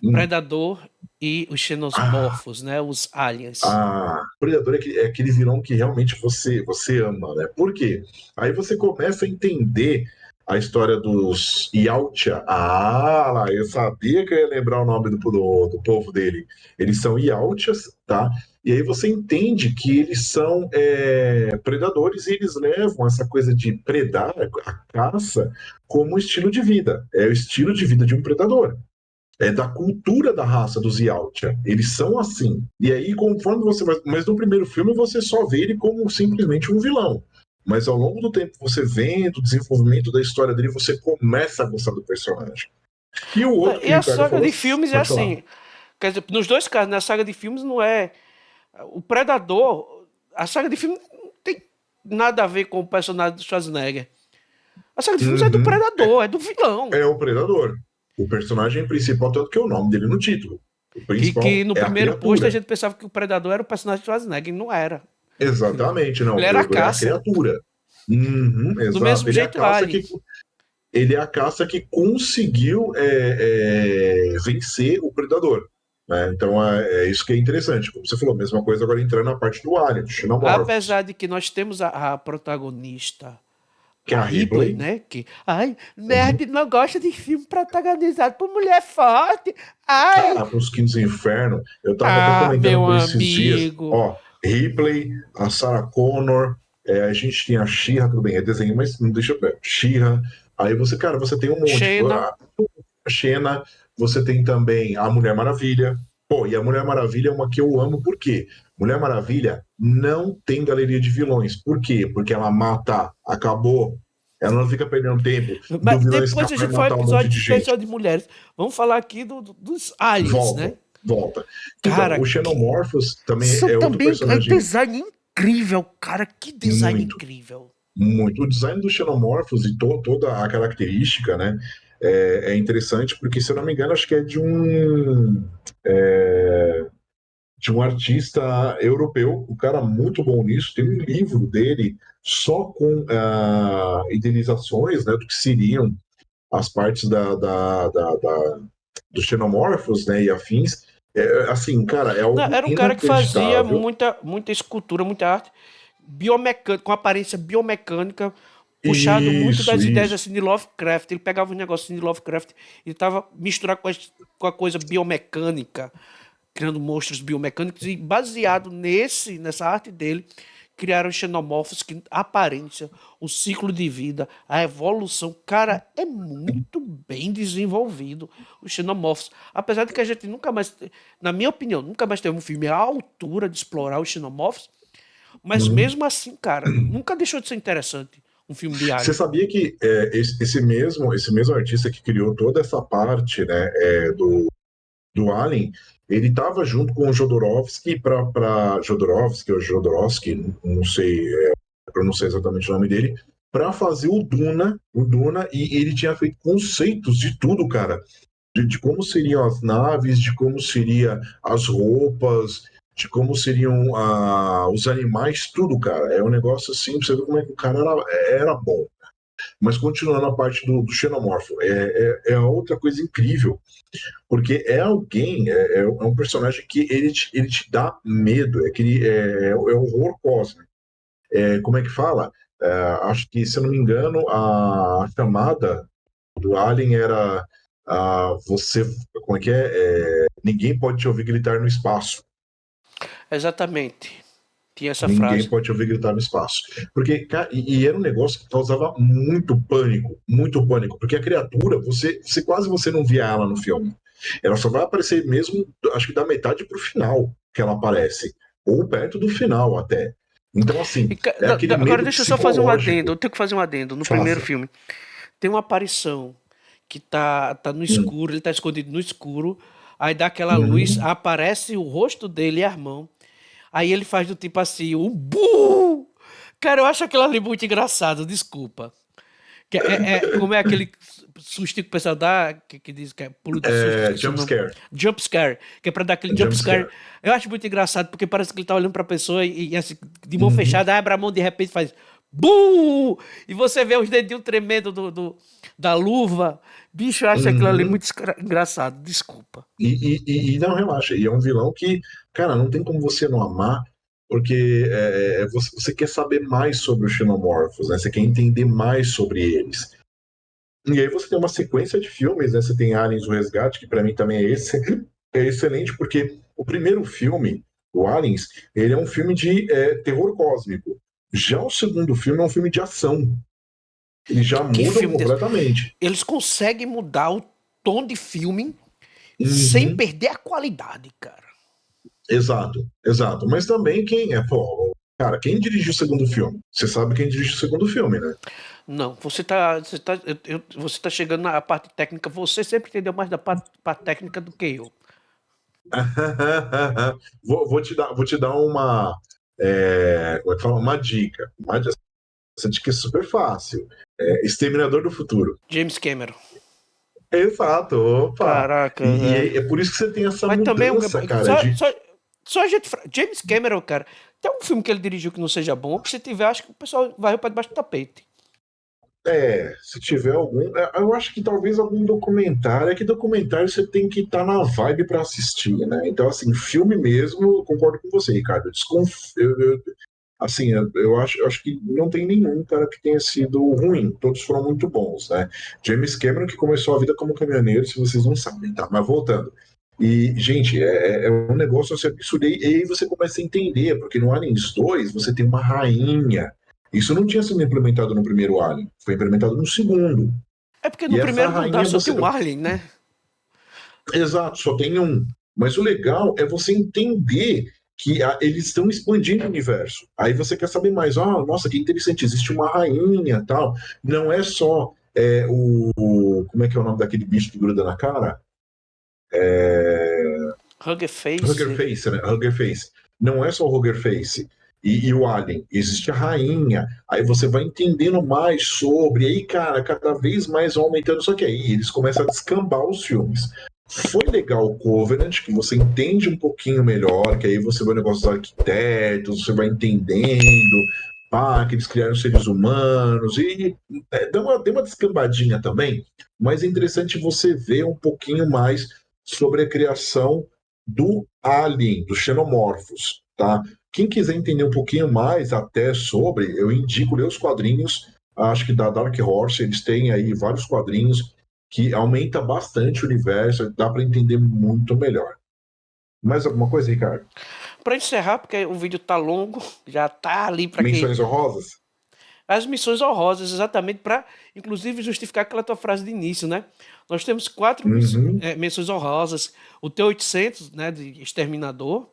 Hum. Predador e os Ah, xenomorfos, né? Os aliens. Predador é aquele vilão que realmente você ama, né? Por quê? Aí você começa a entender a história dos Yautja. Lá, eu sabia que eu ia lembrar o nome do povo dele. Eles são Yautjas, tá? E aí você entende que eles são predadores e eles levam essa coisa de predar, a caça, como estilo de vida. É o estilo de vida de um predador da cultura da raça dos Yautja. Eles são assim. E aí, conforme você vai. Mas no primeiro filme você só vê ele como simplesmente um vilão. Mas ao longo do tempo, você vendo o desenvolvimento da história dele, você começa a gostar do personagem. E o outro que E o a Ricardo saga falou, de filmes é pode falar. assim. Quer dizer, nos dois casos, na saga de filmes não é. O Predador. A saga de filmes não tem nada a ver com o personagem do Schwarzenegger. A saga de filmes é do Uhum. Predador, é do vilão. É o Predador. O personagem principal, tanto que é o nome dele no título. O Que principal no é a primeiro posto a criatura. gente pensava que o Predador era o personagem de Schwarzenegger, e não era. Exatamente, não. Ele O era a Predador é a caça. criatura. Uhum, Do exato. mesmo jeito, Alien. Ele é a caça que conseguiu vencer o predador. Né? Então é isso que é interessante. Como você falou, mesma coisa agora entrando na parte do Alien, do Xenomorphs, Apesar de que nós temos a protagonista, que é a a Ripley, Ripley. né? Que, ai, Uhum. nerd não gosta de filme protagonizado por mulher forte. Ai, Os Quintos Inferno. Eu estava até comentando meu com esses dias. amigo. Ó, Ripley, a Sarah Connor, a gente tem a She-Ra, tudo bem, é desenho, mas não deixa eu ver. She-Ra. Aí você, cara, você tem um monte. Xena. A Xena, você tem também a Mulher Maravilha. Pô, e a Mulher Maravilha é uma que eu amo, por quê? Mulher Maravilha não tem galeria de vilões. Por quê? Porque ela mata, acabou. Ela não fica perdendo tempo do Mas vilão depois a escapar e gente faz um matar um monte episódio de gente. especial de mulheres. Vamos falar aqui dos aliens, Volta, né? volta. Então, Cara, o que Xenomorphos também são é outro também é personagem design incrível, cara. Que design muito. incrível. Muito. O design do Xenomorphos e toda a característica, né, é interessante porque, se eu não me engano, acho que é de um artista europeu, um cara muito bom nisso. Tem um livro dele só com idealizações, né, do que seriam as partes dos Xenomorphos, né, e afins. Assim, cara, é Não, algo era um cara que fazia inacreditável. muita escultura, muita arte biomecânica, com aparência biomecânica, puxado muito Isso, das ideias isso. assim de Lovecraft. Ele pegava os negócios de Lovecraft e tava misturado com a coisa biomecânica, criando monstros biomecânicos e baseado nessa arte dele, criaram os xenomorfos que a aparência, o ciclo de vida, a evolução, cara, é muito bem desenvolvido os xenomorfos. Apesar de que a gente nunca mais, na minha opinião, nunca mais teve um filme à altura de explorar os xenomorfos, mas Uhum. mesmo assim, cara, nunca deixou de ser interessante um filme de Você Alien. sabia que esse mesmo artista que criou toda essa parte, né, do Alien, ele estava junto com o Jodorowsky para Jodorowsky ou Jodorowsky, não sei pronunciar exatamente o nome dele, para fazer o Duna, e ele tinha feito conceitos de tudo, cara, de como seriam as naves, de como seriam as roupas, de como seriam os animais, tudo, cara. É um negócio assim, pra você ver como é que o cara era bom. Mas continuando a parte do xenomorfo, é outra coisa incrível, porque é alguém, é um personagem que ele te dá medo, é horror cósmico. Como é que fala? Acho que, se eu não me engano, a chamada do Alien era você, como é que ninguém pode te ouvir gritar no espaço. Exatamente. Tinha essa Ninguém frase. pode te ouvir gritar no espaço. Porque, cara, e era um negócio que causava muito pânico, porque a criatura, você não via ela no filme. Ela só vai aparecer mesmo, acho que da metade pro final que ela aparece, ou perto do final até. Então, assim, é aquele Agora medo deixa eu só fazer um adendo. psicológico. Eu tenho que fazer um adendo. No primeiro Faça. filme, tem uma aparição que tá no Hum. escuro, ele tá escondido no escuro. Aí dá aquela luz, Uhum. aparece o rosto dele e a mão. Aí ele faz do tipo assim, um bu! Cara, eu acho aquilo ali muito engraçado, desculpa. Como é aquele susto que o pessoal dá, que diz que é pulo de susto, esqueci o Jump nome. scare. Jump scare, que é pra dar aquele jump Jump scare. scare. Eu acho muito engraçado, porque parece que ele tá olhando pra pessoa e assim, de mão Uhum. fechada, abre a mão de repente faz bu! E você vê os dedinhos tremendo da luva. Bicho, eu acho aquilo ali Uhum. muito engraçado, desculpa. E não, relaxa. E é um vilão que, cara, não tem como você não amar, porque você quer saber mais sobre os xenomorfos, né? Você quer entender mais sobre eles. E aí você tem uma sequência de filmes, né? Você tem Aliens, o Resgate, que pra mim também é excelente, porque o primeiro filme, o Aliens, ele é um filme de terror cósmico. Já o segundo filme é um filme de ação. Eles já Que mudam filme desse? completamente. Eles conseguem mudar o tom de filme sem Uhum. perder a qualidade, cara. Exato, exato. Mas também pô, cara, quem dirigiu o segundo filme? Você sabe quem dirigiu o segundo filme, né? Não, você tá chegando na parte técnica. Você sempre entendeu mais da parte técnica do que eu. Vou te dar como é que fala? Uma dica. Essa dica é super fácil. Exterminador do Futuro. James Cameron. Exato, opa! Caraca, E velho. é por isso que você tem essa Mas também mudança, cara, só, de. só, só a gente. James Cameron, cara. Tem um filme que ele dirigiu que não seja bom, que se tiver, acho que o pessoal vai para debaixo do tapete. Se tiver algum. Eu acho que talvez algum documentário. É que documentário você tem que estar na vibe para assistir, né? Então, assim, filme mesmo, eu concordo com você, Ricardo. Assim, eu acho que não tem nenhum cara que tenha sido ruim. Todos foram muito bons, né? James Cameron, que começou a vida como caminhoneiro, se vocês não sabem, tá? Mas voltando. E, gente, é um negócio assim, absurdo. E aí você começa a entender, porque no Aliens 2 você tem uma rainha. Isso não tinha sido implementado no primeiro Alien, foi implementado no segundo. É porque E no essa primeiro não dá, rainha só você. tem um Alien, né? Exato, só tem um. Mas o legal é você entender que eles estão expandindo o universo. Aí você quer saber mais. Nossa, que interessante, existe uma rainha tal. Não é só como é que é o nome daquele bicho que gruda na cara? Hugger Hugger Face. Face, né? Hugger Face. Não é só o Hugger Face. E o Alien, existe a rainha. Aí você vai entendendo mais sobre. Aí, cara, cada vez mais vão aumentando. Só que aí eles começam a descambar os filmes. Foi legal o Covenant, que você entende um pouquinho melhor, que aí você vê o negócio dos arquitetos, você vai entendendo, que eles criaram seres humanos, e deu uma descambadinha também, mas é interessante você ver um pouquinho mais sobre a criação do Alien, dos xenomorfos, tá? Quem quiser entender um pouquinho mais até sobre, eu indico ler os quadrinhos acho que da Dark Horse, eles têm aí vários quadrinhos que aumenta bastante o universo, dá para entender muito melhor. Mais alguma coisa, Ricardo? Para encerrar, porque o vídeo tá longo, já tá ali para quem... Menções honrosas? As missões honrosas, exatamente para, inclusive, justificar aquela tua frase de início, né? Nós temos 4 menções honrosas. O T-800, né, de Exterminador.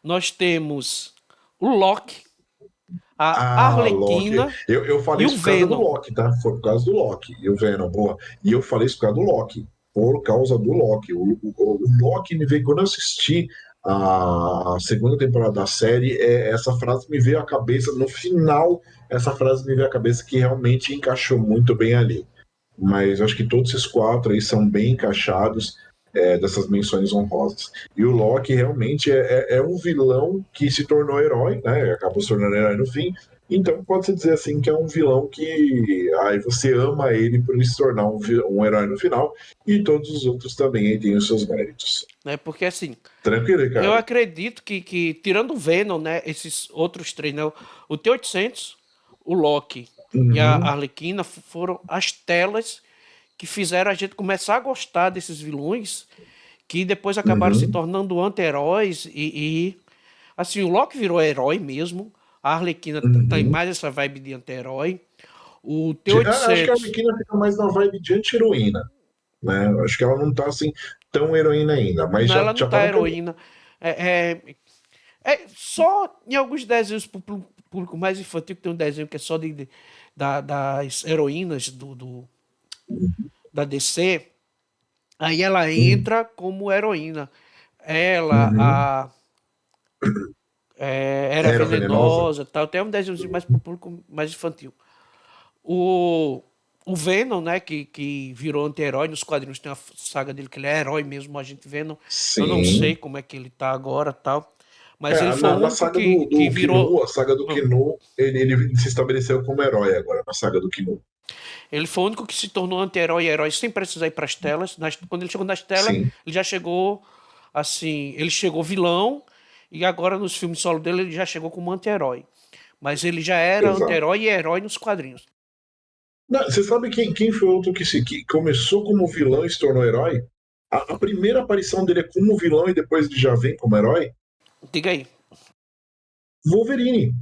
Nós temos o Loki, a Arlequina, Loki. Eu falei e o isso por causa do Venom. Loki, tá? Foi por causa do Loki. E o Venom, boa. E eu falei isso por causa do Loki. Por causa do Loki. O Loki me veio, quando eu assisti a segunda temporada da série, essa frase me veio à cabeça, no final, essa frase me veio à cabeça que realmente encaixou muito bem ali. Mas eu acho que todos esses 4 aí são bem encaixados, dessas menções honrosas. E o Loki realmente é um vilão que se tornou herói, né? Acabou se tornando herói no fim. Então pode-se dizer assim que é um vilão que aí você ama ele por ele se tornar um herói no final, e todos os outros também têm os seus méritos. Né? Porque assim, Tranquilo, Ricardo? eu acredito que tirando o Venom, né, esses outros 3, né, o T-800, o Loki e a Arlequina foram as telas que fizeram a gente começar a gostar desses vilões, que depois acabaram se tornando anti-heróis e assim, o Loki virou herói mesmo, a Arlequina tem mais essa vibe de anti-herói. O T-800... Acho que a Arlequina fica mais na vibe de anti-heroína, né? Acho que ela não tá assim tão heroína ainda, mas Não, ela já não tá tá no caminho. heroína. É só em alguns desenhos pro público mais infantil, que tem um desenho que é só das heroínas da DC, aí ela entra como heroína. Ela, Era Era venenosa? Venenosa, tal. Tem um desenho mais pro público mais infantil. O Venom, né, que virou anti-herói, nos quadrinhos tem uma saga dele que ele é herói mesmo, a gente Venom. Eu não sei Sim. como é que ele tá agora, tal. Mas ele foi o Na único saga que do virou... Kinu, a saga do Kinu, ele se estabeleceu como herói agora, na saga do Kinu. Ele foi o único que se tornou anti-herói e herói sem precisar ir para as telas. Quando ele chegou nas telas, Sim. ele já chegou assim, ele chegou vilão, e agora nos filmes solo dele ele já chegou como anti-herói. Mas ele já era Exato. anti-herói e herói nos quadrinhos. Não, você sabe quem foi outro que começou como vilão e se tornou herói? A primeira aparição dele é como vilão e depois ele já vem como herói? Diga aí. Wolverine.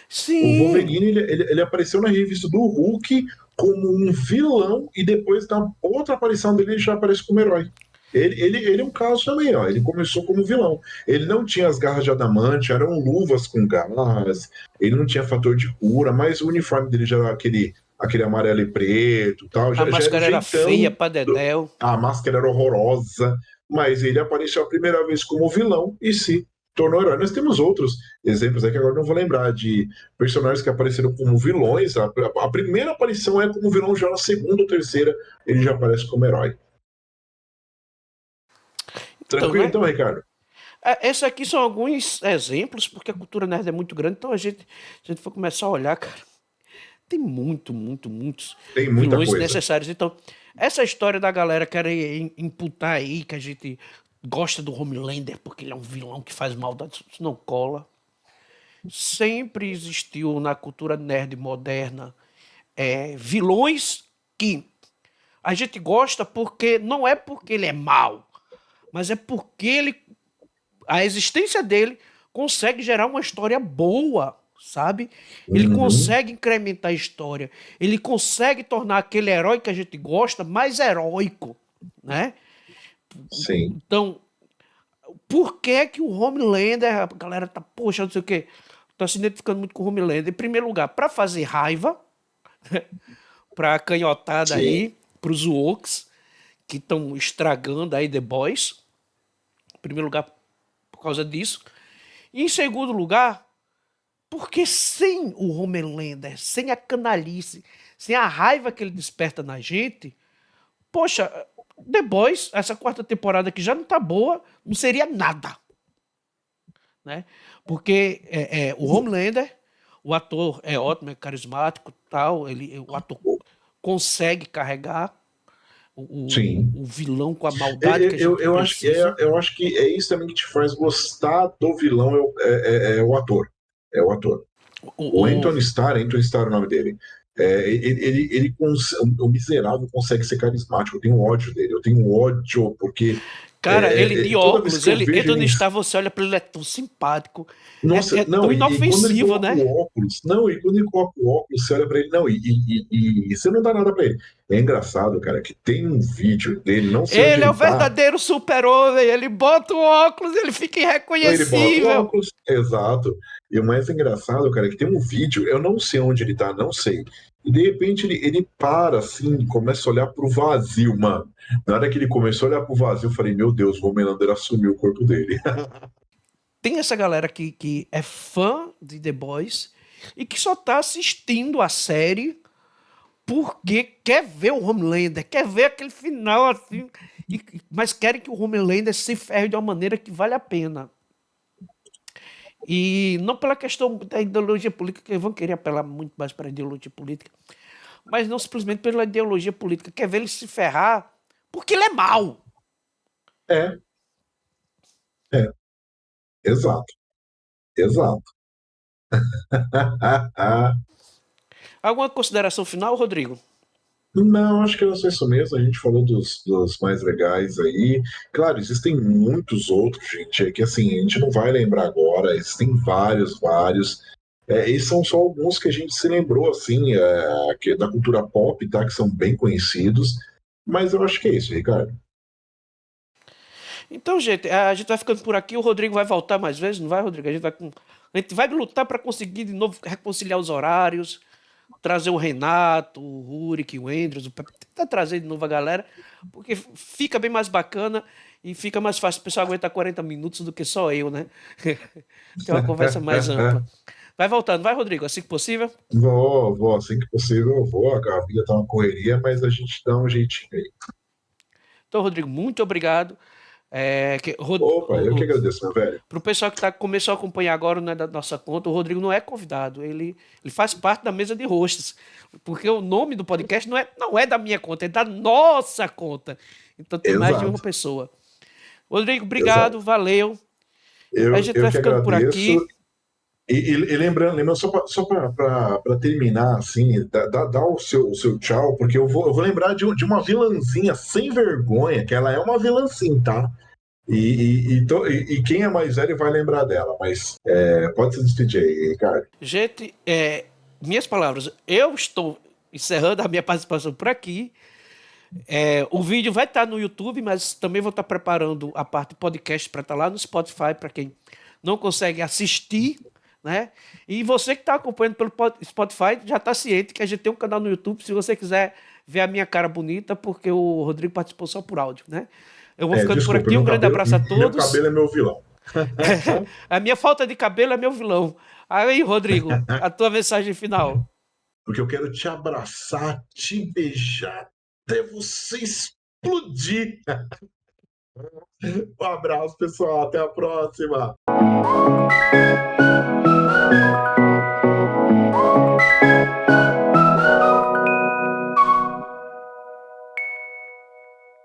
Sim. O Wolverine, ele apareceu na revista do Hulk como um vilão, e depois na outra aparição dele ele já aparece como herói. Ele é um caso também, ó. Ele começou como vilão. Ele não tinha as garras de adamante, eram luvas com garras, ele não tinha fator de cura, mas o uniforme dele já era aquele amarelo e preto, tal. A máscara era feia pra dedéu. A máscara era horrorosa, mas ele apareceu a primeira vez como vilão e se tornou herói. Nós temos outros exemplos aí que agora não vou lembrar, de personagens que apareceram como vilões. A primeira aparição é como vilão, já na segunda ou terceira ele já aparece como herói. Tranquilo, então, Ricardo? Esses aqui são alguns exemplos, porque a cultura nerd é muito grande, então a gente for começar a olhar, cara, tem muitos tem muita vilões coisa necessários. Então, essa história da galera querer imputar aí que a gente gosta do Homelander porque ele é um vilão que faz maldade, isso não cola. Sempre existiu na cultura nerd moderna vilões que a gente gosta porque não é porque ele é mau, mas é porque a existência dele consegue gerar uma história boa, sabe? Ele consegue incrementar a história, ele consegue tornar aquele herói que a gente gosta mais heróico, né? Sim. Então, por que o Homelander, a galera tá, poxa, não sei o quê, tá se identificando muito com o Homelander? Em primeiro lugar, para fazer raiva, pra canhotada aí, pros woks, que estão estragando aí The Boys. Em primeiro lugar, por causa disso. E em segundo lugar, porque sem o Homelander, sem a canalice, sem a raiva que ele desperta na gente, poxa, The Boys, essa 4ª temporada que já não tá boa, não seria nada. Né? Porque o Homelander, o ator é ótimo, é carismático, tal, o ator consegue carregar o vilão com a maldade que a gente precisa. Eu acho que é isso também que te faz gostar do vilão, é o ator. É o ator. O Anthony Starr é o nome dele. O miserável consegue ser carismático. Eu tenho ódio dele. Eu tenho ódio porque Cara, ele de toda vez óculos, que eu ele vejo entra ele. no Star, você olha pra ele, ele é tão simpático. Nossa, É não, tão e quando ele inofensivo, coloca né? o óculos, não, e quando ele coloca o óculos, você olha pra ele, não, e você não dá nada pra ele. É engraçado, cara, que tem um vídeo dele, não sei onde Ele é ele o tá. verdadeiro super-homem. Ele bota o óculos, ele fica Não, ele bota o irreconhecível. óculos, exato. E o mais engraçado, cara, é que tem um vídeo, eu não sei onde ele tá, não sei. E de repente ele para assim, começa a olhar pro vazio, mano. Na hora que ele começou a olhar pro vazio, eu falei, meu Deus, o Homelander assumiu o corpo dele. Tem essa galera que é fã de The Boys e que só tá assistindo a série porque quer ver o Homelander, quer ver aquele final assim, mas querem que o Homelander se ferre de uma maneira que vale a pena. E não pela questão da ideologia política, que vão querer apelar muito mais para a ideologia política, mas não simplesmente pela ideologia política, quer ver ele se ferrar porque ele é mau. É, é, exato, exato. Alguma consideração final, Rodrigo? Não, acho que era só isso mesmo. A gente falou dos mais legais aí. Claro, existem muitos outros, gente, é que assim, a gente não vai lembrar agora. Existem vários, vários. Esses são só alguns que a gente se lembrou, assim, que é da cultura pop, tá? Que são bem conhecidos. Mas eu acho que é isso, Ricardo. Então, gente, a gente vai ficando por aqui. O Rodrigo vai voltar mais vezes, não vai, Rodrigo? A gente vai lutar para conseguir de novo reconciliar os horários, trazer o Renato, o Rurik, o Andrews, o Pepe, tentar trazer de novo a galera, porque fica bem mais bacana e fica mais fácil o pessoal aguentar 40 minutos do que só eu, né? Tem uma conversa mais ampla. Vai voltando, vai, Rodrigo, assim que possível. Vou, assim que possível eu vou. A vida tá uma correria, mas a gente dá um jeitinho aí. Então, Rodrigo, muito obrigado. Opa, eu que agradeço, meu velho. Para o pessoal que começou a acompanhar agora, não é da nossa conta, o Rodrigo não é convidado, ele faz parte da mesa de hosts, porque o nome do podcast não é da minha conta, é da nossa conta. Então tem mais de uma Exato, pessoa. Rodrigo, obrigado, exato. valeu. A gente Eu vai que ficando por agradeço. aqui. E lembrando só para terminar, assim, dá o seu tchau, porque eu vou lembrar de uma vilãzinha sem vergonha, que ela é uma vilã sim, tá? E quem é mais velho vai lembrar dela, mas pode se despedir aí, Ricardo. Gente, minhas palavras, eu estou encerrando a minha participação por aqui. O vídeo vai estar no YouTube, mas também vou estar preparando a parte podcast para estar lá no Spotify, para quem não consegue assistir, né? E você que está acompanhando pelo Spotify já está ciente que a gente tem um canal no YouTube, se você quiser ver a minha cara bonita, porque o Rodrigo participou só por áudio, né? Eu vou ficando por Desculpa, aqui, um grande abraço a meu todos. cabelo é meu vilão. A minha falta de cabelo é meu vilão. Aí, Rodrigo, a tua mensagem final. Porque eu quero te abraçar, te beijar, até você explodir. Um abraço, pessoal. Até a próxima.